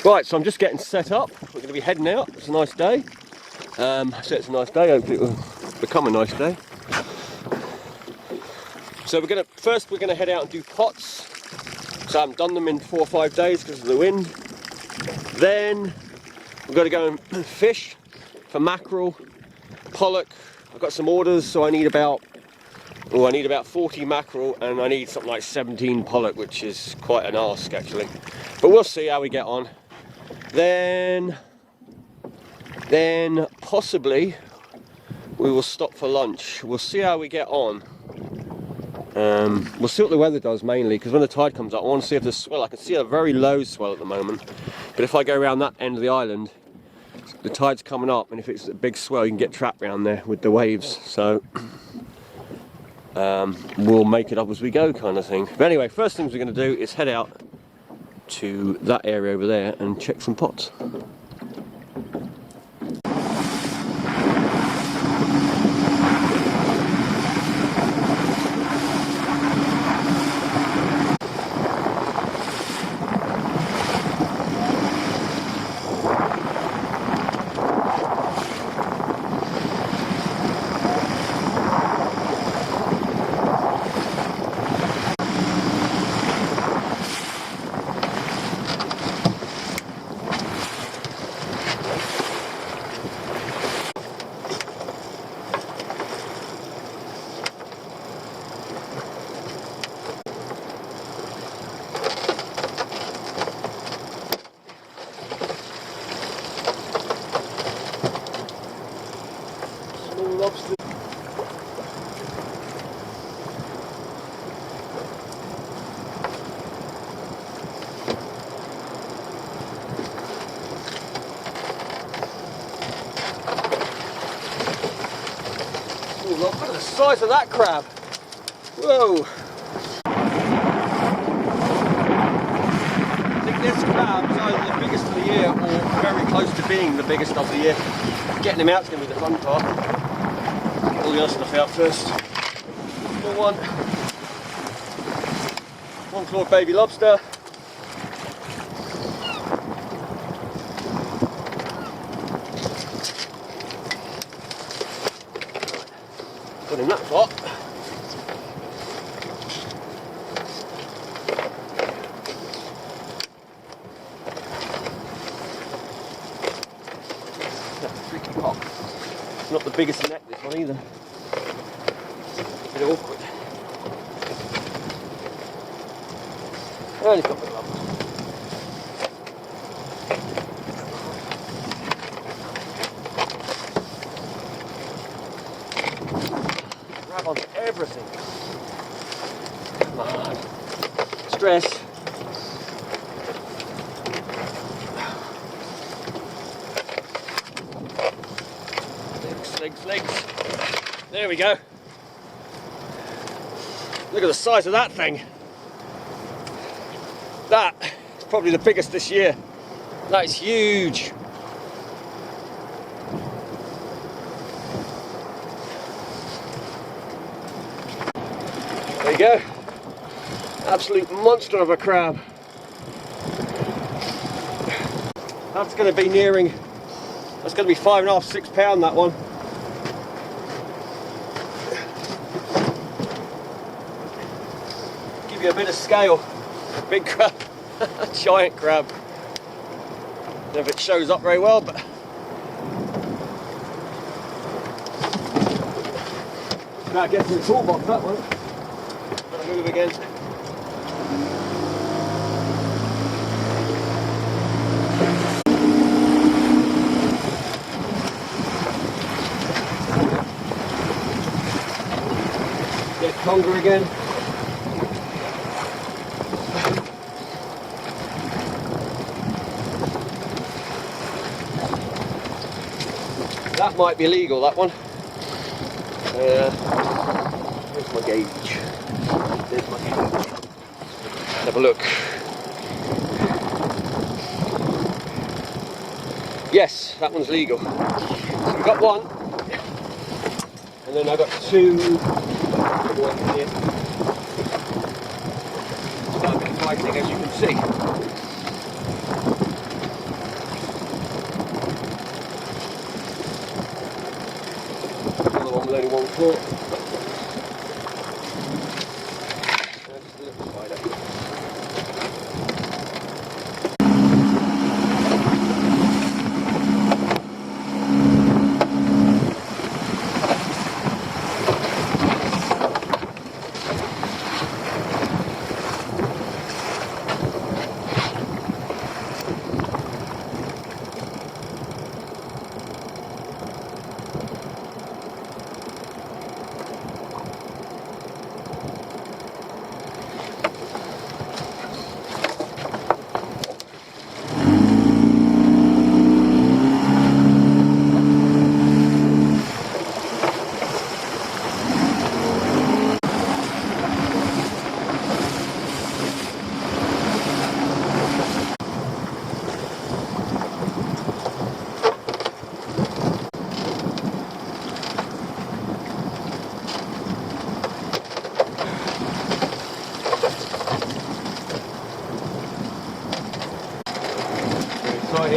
Right, so I'm just getting set up. We're going to be heading out. It's a nice day. I said it's a nice day. Hopefully it will become a nice day. So we're going to head out and do pots. So I haven't done them in 4 or 5 days because of the wind. Then we're going to go and fish for mackerel, pollack. I've got some orders, so I need about 40 mackerel and I need something like 17 pollack, which is quite an ask actually. But we'll see how we get on. Then possibly we will stop for lunch. We'll see how we get on. We'll see what the weather does mainly, because when the tide comes up I want to see if there's swell. I can see a very low swell at the moment, but if I go around that end of the island the tide's coming up, and if it's a big swell you can get trapped around there with the waves. So we'll make it up as we go, kind of thing. But anyway, first things we're going to do is head out to that area over there and check some pots. Lobster. Oh, look at the size of that crab. Whoa. I think this crab is either the biggest of the year or very close to being the biggest of the year. Getting him out is going to be the fun part. Get all the other stuff out first. Small one clawed baby lobster. Put in that pot. That's a tricky pot. It's not the biggest net, this one either. A bit awkward. Only got the lump. Grab onto everything. Come on. Stress. Legs. There we go. Look at the size of that thing. That is probably the biggest this year. That is huge. There you go. Absolute monster of a crab. That's going to be nearing, that's going to be 5.5, 6 pound, that one. Give you a bit of scale. Big crab, giant crab. Don't know if it shows up very well, but that gets in the toolbox, that one. Gotta move again. Get conger again. That might be illegal, that one. Where's my gauge? There's my gauge. Let's have a look. Yes, that one's legal. So we've got one. And then I've got two. One here. It's quite a bit of fighting, as you can see.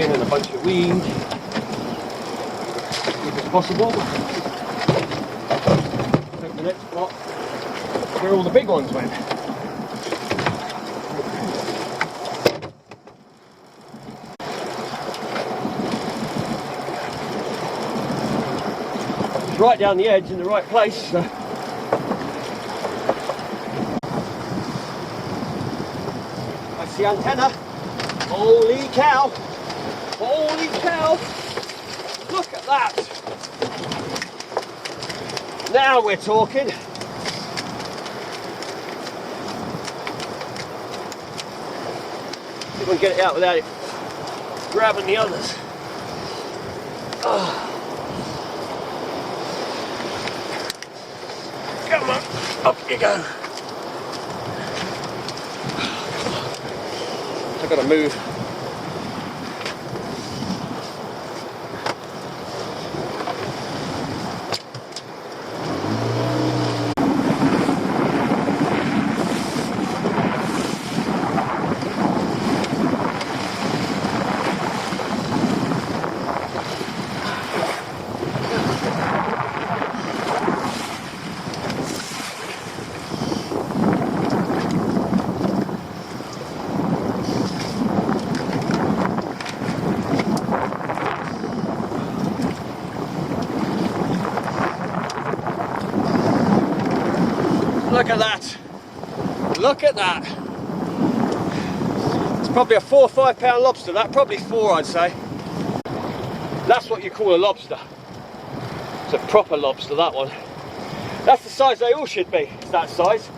in and a bunch of weed, if possible. Take the next spot where all the big ones went. It's right down the edge in the right place. So. That's the antenna. Holy cow! Holy cow! Look at that! Now we're talking. See if I can get it out without it grabbing the others. Oh. Come on, up you go. I've got to move. Look at that. Look at that. It's probably a 4 or 5 pound lobster. That probably 4, I'd say. That's what you call a lobster. It's a proper lobster, that one. That's the size they all should be. It's that size.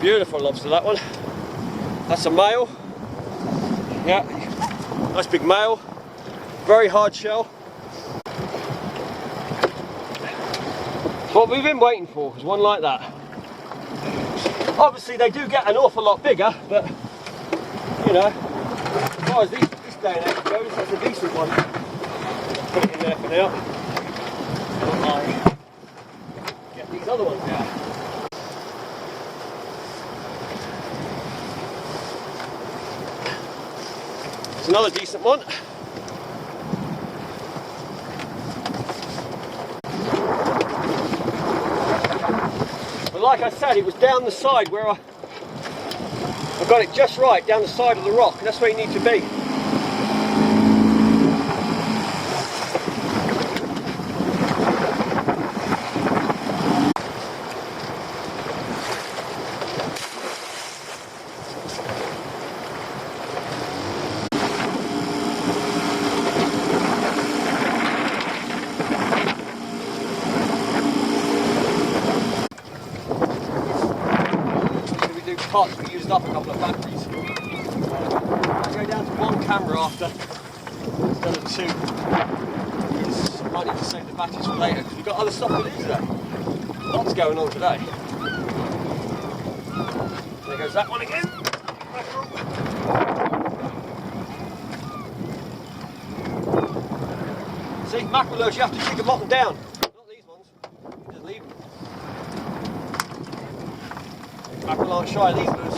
Beautiful lobster, that one. That's a male. Yeah, nice big male, very hard shell. It's what we've been waiting for, is one like that. Obviously they do get an awful lot bigger, but you know, as far as this day and age goes, that's a decent one. Put it in there for now. While I get these other ones out. Another decent one. But like I said, it was down the side where I got it just right, down the side of the rock. That's where you need to be. Pots, we used up a couple of batteries. I go down to 1 camera after instead of 2. It's money to save the batteries for later because we've got other stuff to do today. Lots going on today. There goes that one again. See, mackerel, you have to take the bottom down. Not these ones. You just leave them. Mackerel aren't shy of these birds.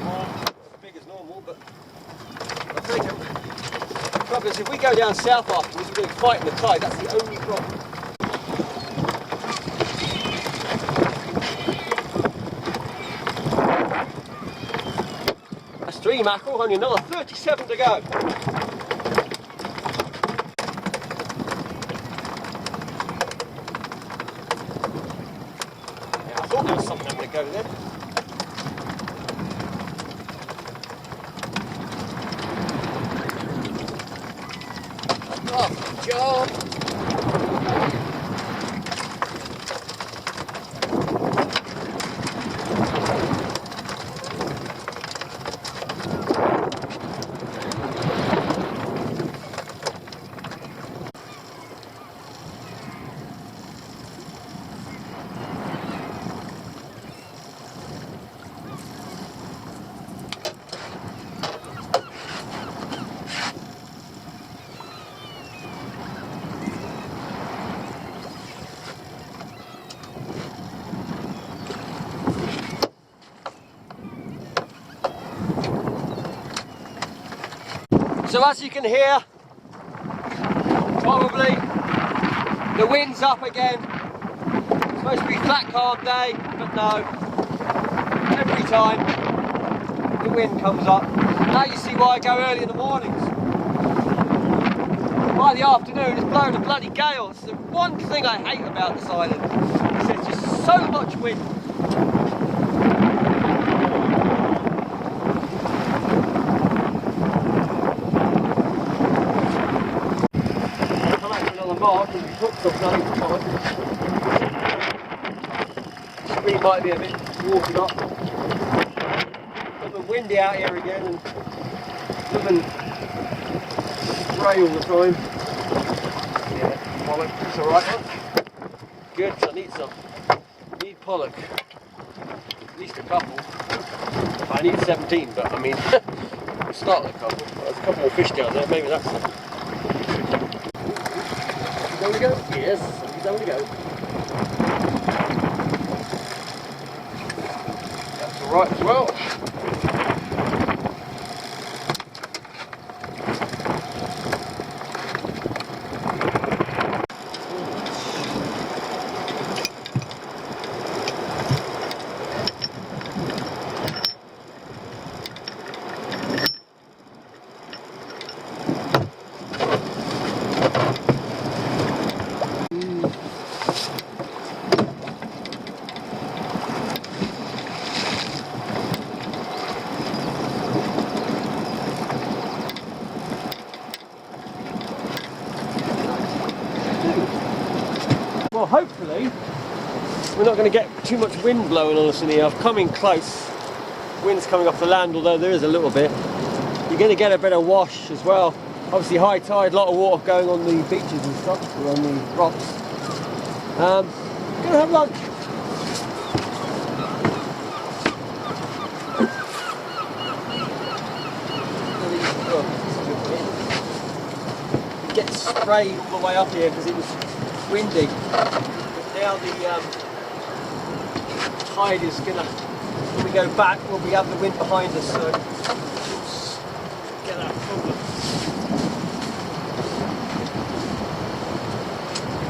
Not as big as normal, but I'll take them. The problem is if we go down south afterwards, we're going to fight in the tide. That's the only problem. That's 3 mackerel, only another 37 to go. Yeah, I thought there was something I'm going to go there. Oh, job. So as you can hear, probably the wind's up again. It's supposed to be flat calm day, but no. Every time the wind comes up. Now you see why I go early in the mornings. By the afternoon it's blowing a bloody gale. It's the one thing I hate about this island. There's just so much wind. Mark and hooked up nothing to find. The screen might be a bit watered up. Got the windy out here again and doesn't spray all the time. Yeah, pollock, it's alright one. Good, I need some. Need pollock. At least a couple. I need 17, but I mean, we'll start with a couple. There's a couple more fish down there, maybe that's it. Down we go? Yes, down we go. That's alright as well. Well, hopefully we're not going to get too much wind blowing on us in here. I've come in close. Wind's coming off the land, although there is a little bit. You're going to get a bit of wash as well. Obviously high tide, a lot of water going on the beaches and stuff, or on the rocks. Going to have lunch. It gets sprayed all the way up here because it was windy. But now the tide is gonna, when we go back, we'll be have the wind behind us, so we'll get that problem.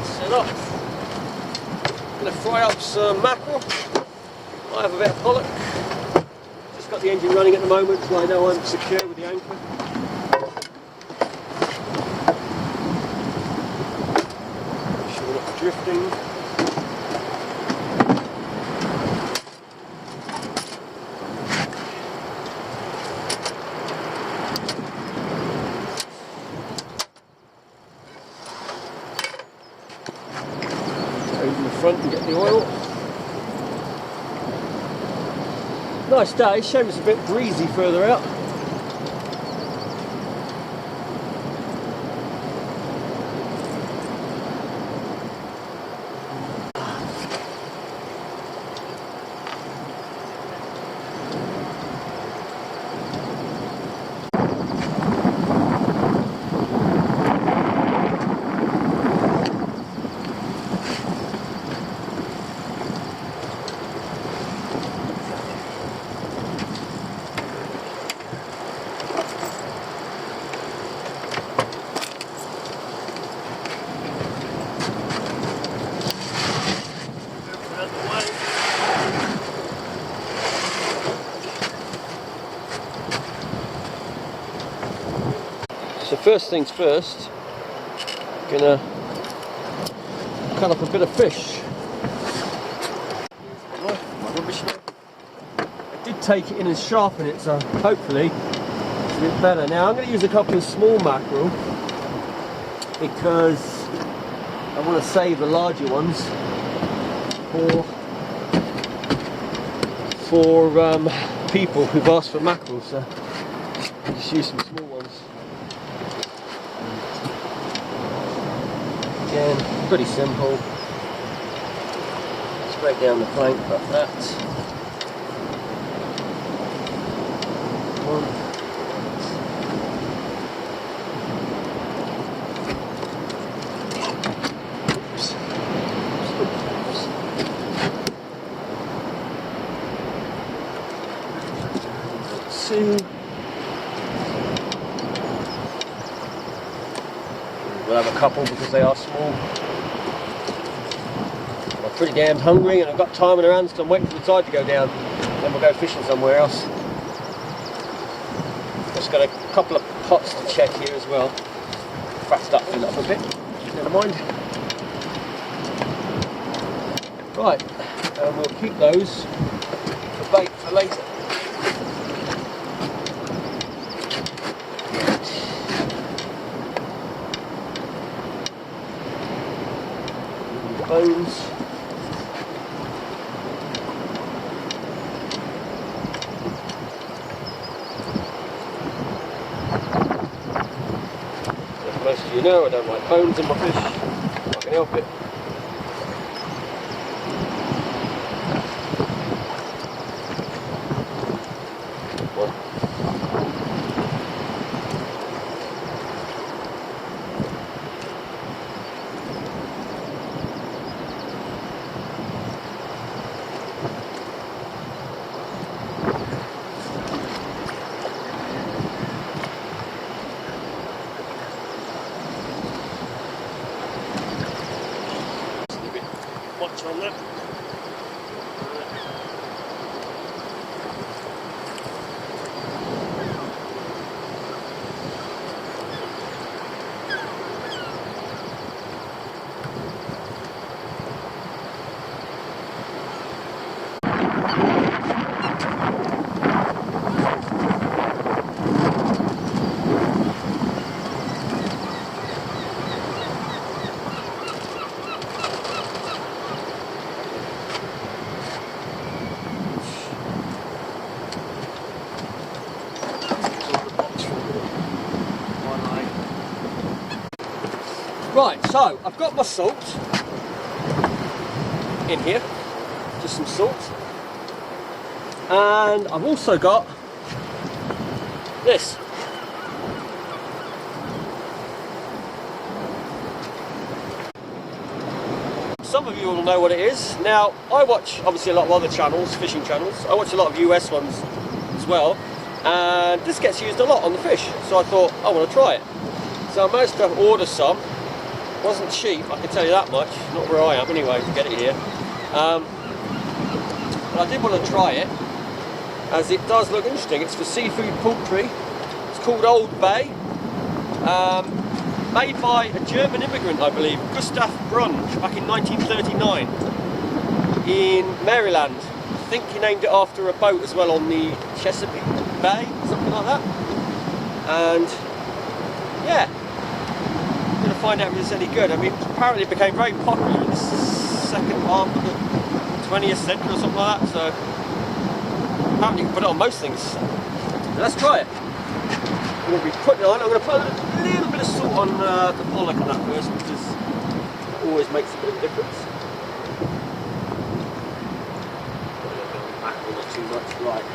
Set up. Gonna fry up some mackerel. I have a bit of pollock. Just got the engine running at the moment, so I know I'm secure with the anchor. Drifting. Open the front and get the oil. Nice day, shame it's a bit breezy further out. So first things first, gonna cut up a bit of fish. My rubbish knife. I did take it in and sharpen it, so hopefully it's a bit better. Now I'm going to use a couple of small mackerel because I want to save the larger ones for people who've asked for mackerel, so I'll just use some small ones. Again, pretty simple. Straight down the plank like that. One. Oops. Oops. Two. We'll have a couple because they are small. I'm pretty damn hungry and I've got time on my hands, so I'm waiting for the tide to go down. Then we'll go fishing somewhere else. Just got a couple of pots to check here as well. Perhaps that fill up a bit. Never mind. Right, and we'll keep those for bait for later. Bones. As most of you know, I don't like bones in my fish. I can help it. On that. Right, so I've got my salt in here, just some salt, and I've also got this. Some of you will know what it is. Now, I watch obviously a lot of other channels, fishing channels. I watch a lot of US ones as well, and this gets used a lot on the fish, so I thought I want to try it. So I managed to order some. Wasn't cheap, I can tell you that much. Not where I am anyway, to get it here. But I did want to try it, as it does look interesting. It's for seafood poultry. It's called Old Bay. Made by a German immigrant, I believe, Gustav Brunn, back in 1939 in Maryland. I think he named it after a boat as well on the Chesapeake Bay, something like that. And yeah, going to find out if it's any good. I mean, apparently it became very popular in the second half of the 20th century or something like that, so apparently you can put it on most things. So let's try it. I'm going to be putting it on. I'm going to put a little bit of salt on the pollack on that first, because it always makes a bit of a difference. Put a little bit of mackerel, not too much. Right.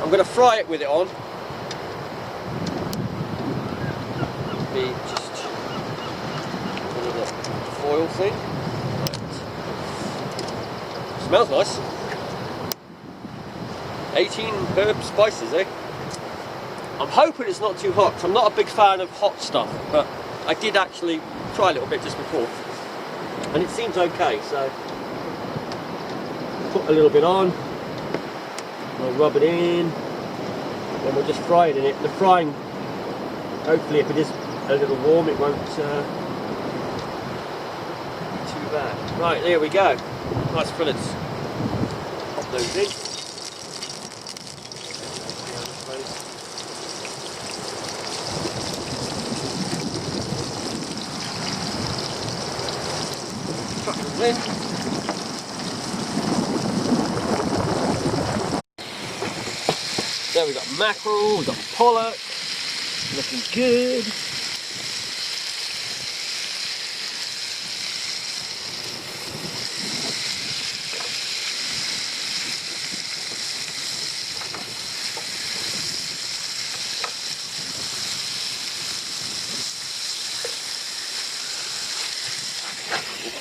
I'm going to fry it with it on. Be just foil thing. Right. Smells nice. 18 herb spices, eh? I'm hoping it's not too hot, because I'm not a big fan of hot stuff, but I did actually try a little bit just before, and it seems okay, so put a little bit on, I'll rub it in, then we'll just fry it in it. The frying, hopefully if it is a little warm, it won't too bad. Right, there we go. Nice fillets. Pop those in. Chuck them in. There we got mackerel, we've got pollack, looking good.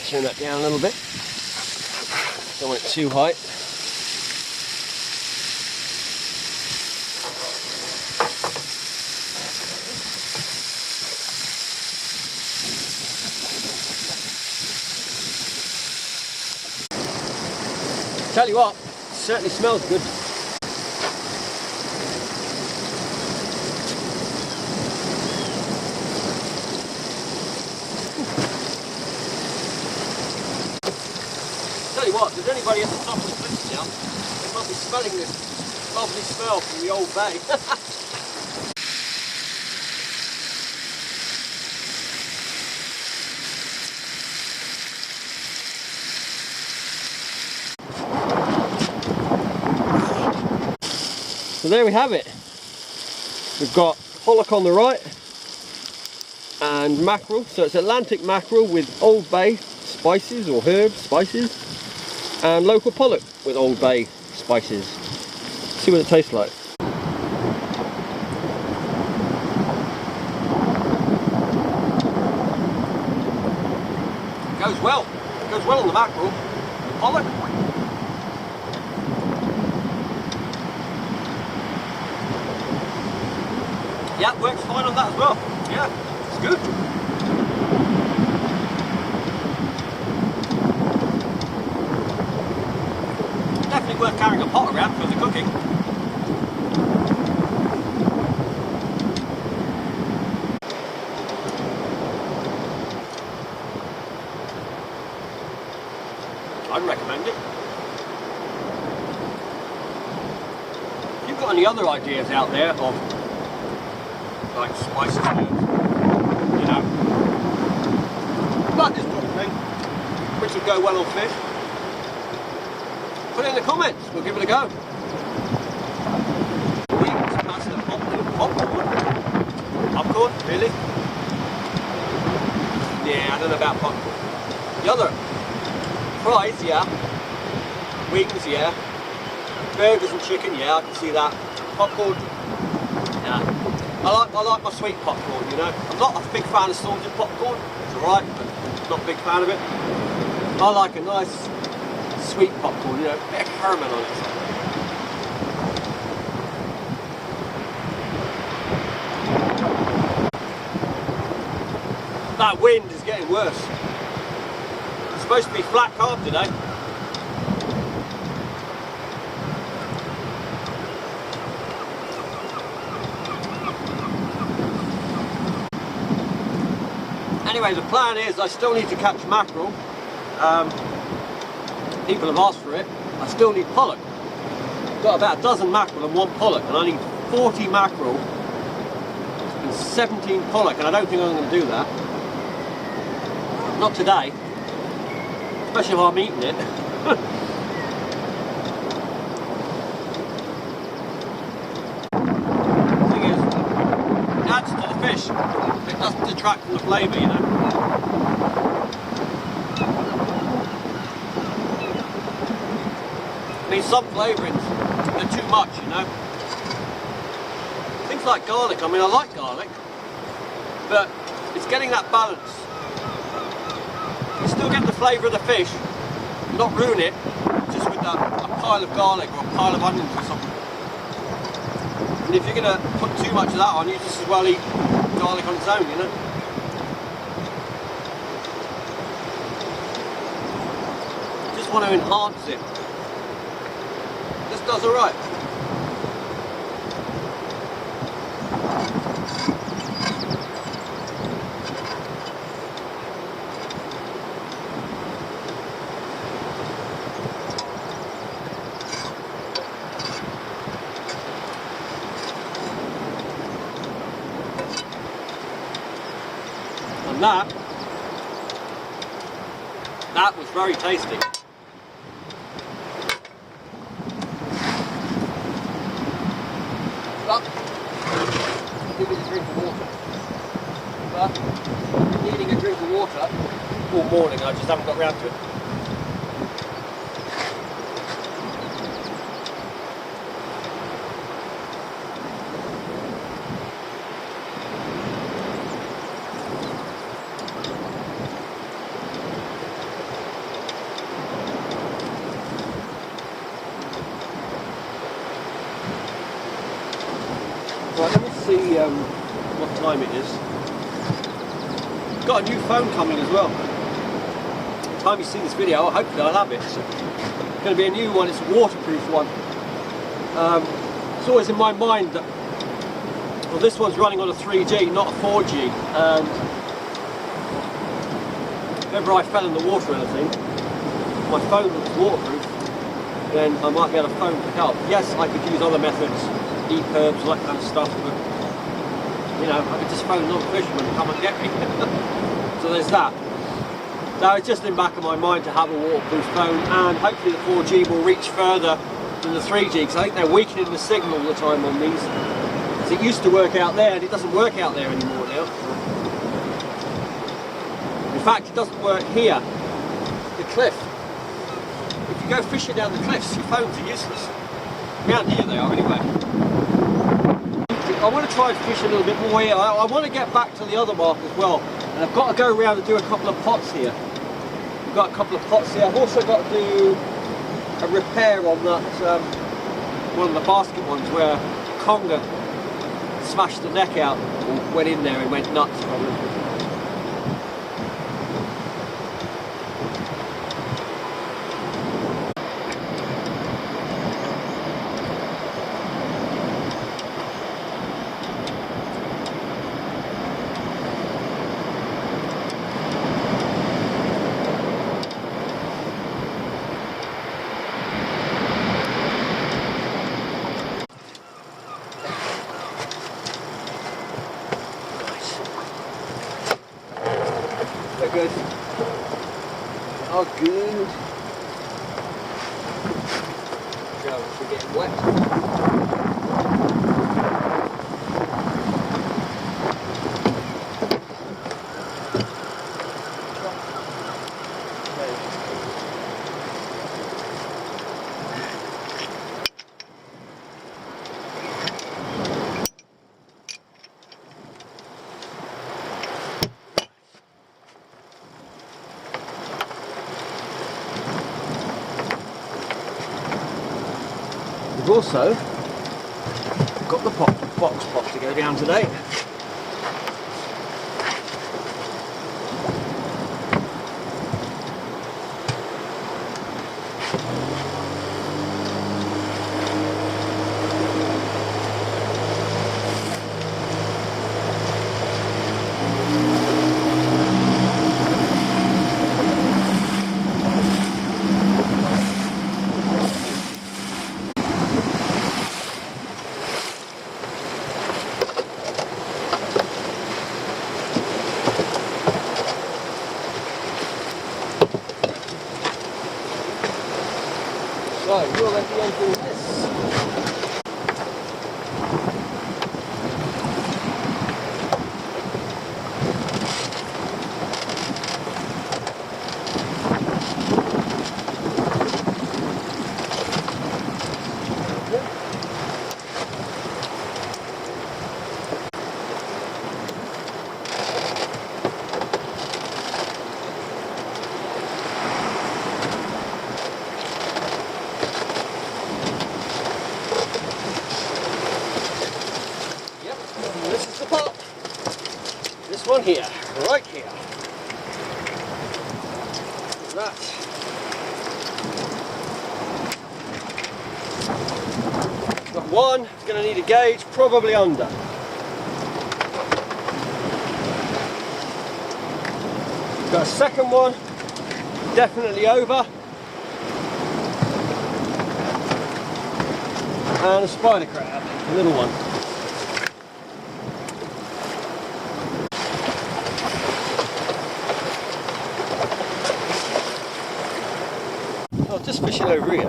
Turn that down a little bit. Don't want it too high. Tell you what, it certainly smells good. Tell you what, if there's anybody at the top of the cliffs now, they might be smelling this lovely smell from the old bay. So there we have it. We've got pollock on the right and mackerel. So it's Atlantic mackerel with Old Bay spices or herbs, spices, and local pollock with Old Bay spices. See what it tastes like. It goes well. It goes well on the mackerel. The pollock. Yeah, it works fine on that as well. Yeah, it's good. Definitely worth carrying a pot around for the cooking. I'd recommend it. If you've got any other ideas out there of like spices, you know, like this sort of thing, which would go well on fish, put it in the comments, we'll give it a go. Wings, pasta, popcorn. Popcorn, really? Yeah, I don't know about popcorn. The other, fries, yeah. Wings, yeah. Burgers and chicken, yeah, I can see that. Popcorn, yeah. I like my sweet popcorn, you know. I'm not a big fan of salted popcorn. It's alright, but not a big fan of it. I like a nice sweet popcorn, you know, a bit of caramel on it. That wind is getting worse. It's supposed to be flat calm today. Anyway, the plan is I still need to catch mackerel. People have asked for it. I still need pollock. I've got about a dozen mackerel and 1 pollock, and I need 40 mackerel and 17 pollock, and I don't think I'm going to do that. Not today, especially if I'm eating it. The thing is, it adds to the fish. It doesn't detract from the flavour, you know. I mean, some flavourings, they're too much, you know. Things like garlic, I mean, I like garlic, but it's getting that balance. You still get the flavour of the fish, not ruin it just with a pile of garlic or a pile of onions or something. And if you're going to put too much of that on, you just as well eat garlic on its own, you know. Just want to enhance it. This does alright. And that was very tasty. But give it a drink of water. But needing a drink of water all morning, I just haven't got round to it. Right, let me see what time it is. Got a new phone coming as well. By the time you see this video, hopefully I'll have it. So going to be a new one. It's a waterproof one. It's always in my mind that, well, this one's running on a 3G, not a 4G, and if ever I fell in the water or anything, my phone was waterproof, then I might be able to phone for help. Yes, I could use other methods, EPIRBs, all that kind of stuff, but you know, I could just phone another fisherman to come and get me. So there's that. Now it's just in the back of my mind to have a waterproof phone, and hopefully the 4G will reach further than the 3G, because I think they're weakening the signal all the time on these. So it used to work out there, and it doesn't work out there anymore now. In fact, it doesn't work here, the cliff. If you go fishing down the cliffs, your phones are useless. Around here they are anyway. I want to try and fish a little bit more here. I want to get back to the other mark as well. And I've got to go around and do a couple of pots here. I've got a couple of pots here. I've also got to do a repair on that, one of the basket ones where conger smashed the neck out, or went in there and went nuts probably. Good. Oh, good. Go, we're getting wet. We've also got the box pot to go down today. So you'll let me undo this. One here, right here. That. Got one, it's going to need a gauge, probably under. Got a second one, definitely over. And a spider crab, a little one. Just fishing over here,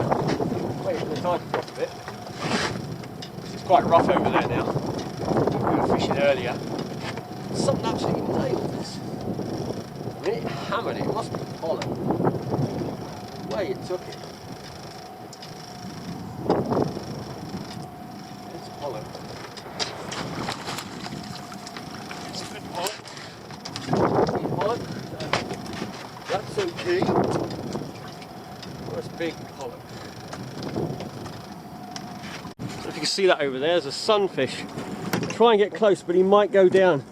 waiting for the tide to drop a bit. It's quite rough over there now. We were fishing earlier. Something absolutely nailed this. I mean, it hammered it. It must be pollack. The way it took it. It's pollack. It's a good pollack. That's okay. That's big pollack. If you can see that over there, there's a sunfish. I'll try and get close, but he might go down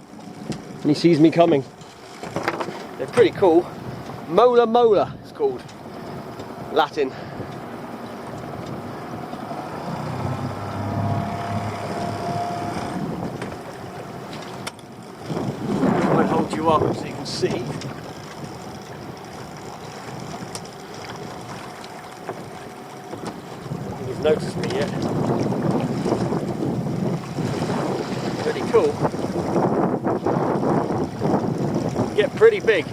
and he sees me coming. They're pretty cool. Mola Mola it's called. Latin. hold you up so you can see. He's noticed me yet. Pretty cool. Get pretty big.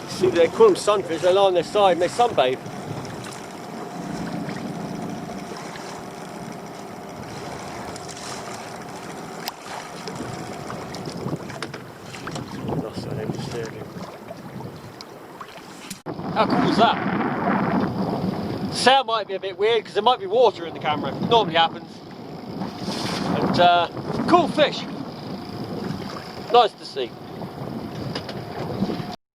See, they call them sunfish. They lie on their side and they sunbathe. How cool is that? The sound might be a bit weird because there might be water in the camera. It normally happens. And cool fish. Nice to see.